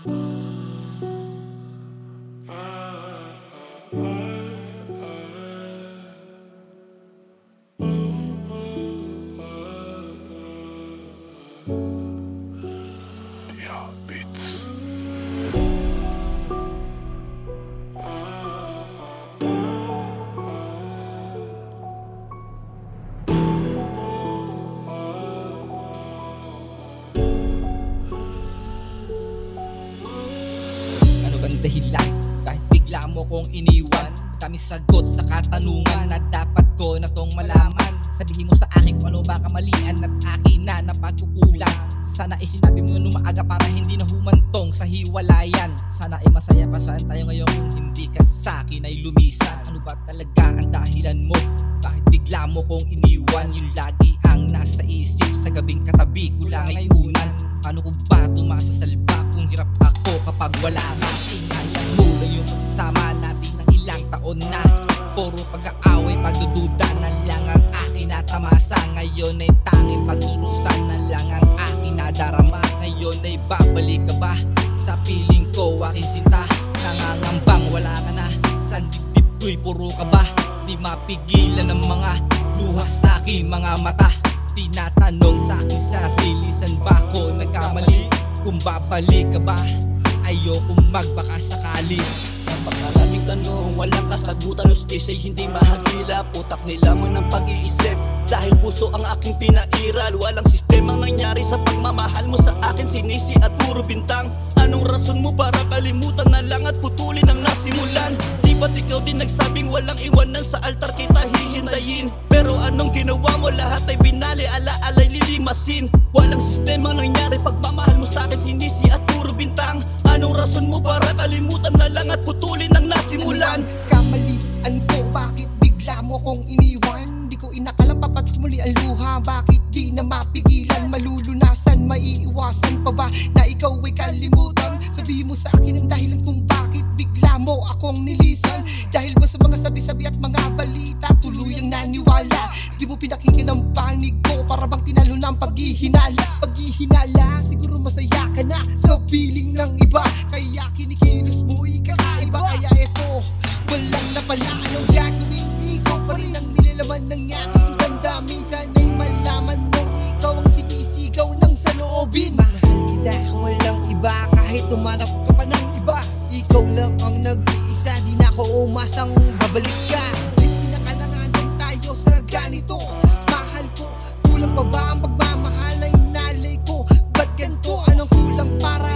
Yeah, beats. Ano bang dahilan? Kahit bigla mo kong iniwan, dami sagot sa katanungan na dapat ko na tong malaman. Sabihin mo sa akin kung ano ba kamalian at akin na napagkukulang. Sana ay sinabi mo nung maaga para hindi na humantong sa hiwalayan. Sana ay masaya pa saan tayo ngayon kung hindi ka sa akin ay lumisan. Ano ba talaga ang dahilan mo? Bakit bigla mo kong iniwan? Yung lagi ang nasa isip sa gabing katabi ko lang ay unan. Paano ko ba tumasasalba kung hirap ako kapag wala ka? Sinayang mo lang yung pagsasama natin ng ilang taon na. Puro pag-aaway, pagdududa na lang ang akin na tamasa. Ngayon ay tanging pagturusan na lang ang akin na darama. Ngayon ay babalik ka ba sa piling ko aking sinta? Nangangambang wala ka na sa dibdib ko'y puro ka ba? Di mapigilan ng mga luha sa aking mga mata. Tinatanong sa aking sarili, saan ba ako nagkamali? Kung babalik ka ba, ayokong magbaka sakali. Napakaraming tanong, walang kasagutan. Ustis ay hindi mahagila, putak nila mo ng pag-iisip. Dahil puso ang aking pinairal, walang sistemang nangyari sa pagmamahal mo sa akin. Sinisi at puro bintang. Anong rason mo para kalimutan na lang at putulin ang nasimulan? Di ba't ikaw din nagsabing walang iwanan sa altar kita hihintayin? Pero anong ginawa mo? Lahat ay binali, ala-alay lilimasin. Walang sistemang nangyari, pagmamahal mo sa akin sinisi at puro bintang. Anong rason mo para kalimutan na lang at putulin ang nasimulan? Kamalian ko, bakit bigla mo kong iniwan? Di ko inakalang papatak muli ang luha. Bakit di na mapigilan? Malulunasan, maiiwasan pa ba na ikaw ay kalimutan? Sabihin mo sa akin ang dahilan kung bakit bigla mo akong nilisan. Dahil ba sa mga sabi-sabi at mga balita tuluyang naniwala? Di mo pinakinggan ang panig ko, para bang tinalo ng paghihinala. Paghihinala, siguro masaya ka na sa piling ng iba, kaya kinikilos mo kakaiba. Kaya eto, walang napala, anong gagawin? Ikaw pa rin ang nilalaman ng aking tanda. Minsan ay malaman mong ikaw ang sinisigaw ng saloobin. Mahal kita, walang iba, kahit tumanap ka pa ng iba. Ikaw lang ang nag-iisa, di na ako umasang babalik ka. Hindi na kailangan tayo sa ganito. Mahal ko, kulang pa ba ang pagmamahal na inalay ko? Ba't ganito? Anong kulang para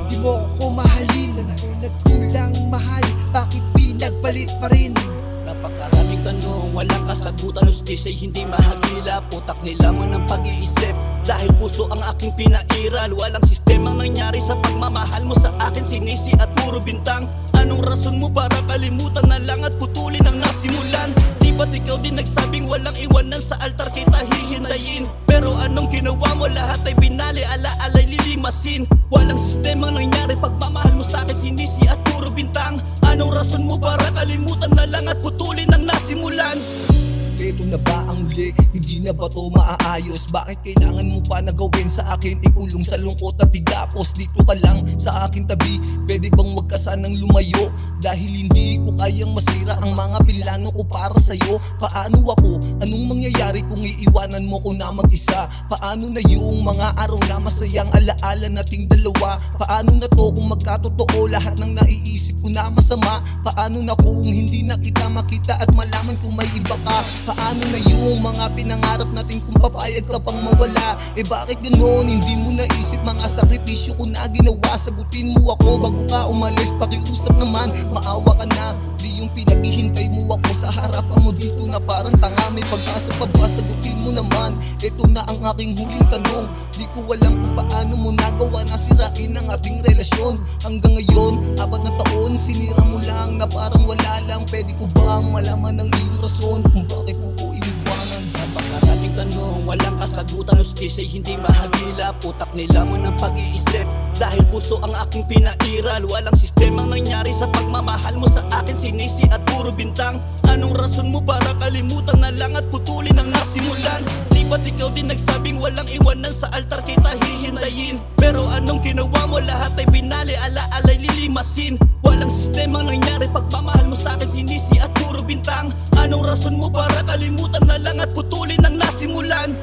di mo ko mahalin? Nagkulang mahal, bakit pinagpalit pa rin? Napakaraming tanong, walang kasagutan. Ustis ay hindi mahagila, putak nila mo ng pag-iisip. Dahil puso ang aking pinairal, walang sistemang nangyari sa pagmamahal mo sa akin. Sinisi at puro bintang. Anong rason mo para kalimutan na lang at putulin ang nasimulan? Di ba't ikaw din nagsabing walang iwanan sa altar kita hihintayin? Pero anong ginawa mo? Lahat ay binali, ala-alay lilimasin. Walang sistemang nangyari, pagmamahal mo sa akin sinisi at puro bintang. Anong rason mo para kalimutan na lang at putulin ang nasimulan? Ito na ba ang huli? Hindi na ba to maaayos? Bakit kailangan mo pa na gawin sa akin? Ikulong sa lungkot at tigapos. Dito ka lang sa aking tabi. Pwede bang wag ka sanang lumayo? Dahil hindi ko kayang masira ang mga plano ko para sa'yo. Paano ako? Anong mangyayari kung iiwanan mo ko na mag-isa? Paano na yung mga araw na masayang alaala nating dalawa? Paano na to kung magkatotoo lahat ng naiisip ko na masama? Paano na kung hindi na kita makita at malaman kung may iba ka? Paano na yung mga pinangarap natin kung papayag ka pang mawala? Eh bakit ganon? Hindi mo naisip mga sakripisyo ko na ginawa. Sagutin mo ako bago ka umalis. Pakiusap naman, maawa ka na. Di yung pinaghihintay mo ako sa harapan mo dito na parang tanga. May pag-asa pa ba? Sagutin mo naman. Ito na ang aking huling tanong. Di ko alam kung paano mo nagawa na sirain ang ating relasyon. Hanggang ngayon, 4 na taon, sinira mo lang na parang wala lang. Pwede ko bang malaman ang iyong rason kung bakit mo ko iniwanan? Napakaraming tanong, walang kasagutan. Ustis ay hindi mahagila, putak nila mo ng pag-iisip. Dahil puso ang aking pinairal, walang sistemang nangyari sa pagmamahal mo sa akin. Sinisi at puro bintang. Anong rason mo para kalimutan na lang at putulin ang nasimulan? Di Ba't ikaw din nagsabing walang iwanan sa altar kita hihintayin? Pero anong ginawa mo? Lahat ay binali, ala-alay lilimasin. Walang sistemang nangyari, pagmamahal mo sa'kin sinisi at puro bintang. Anong rason mo para kalimutan na lang at putulin ang nasimulan?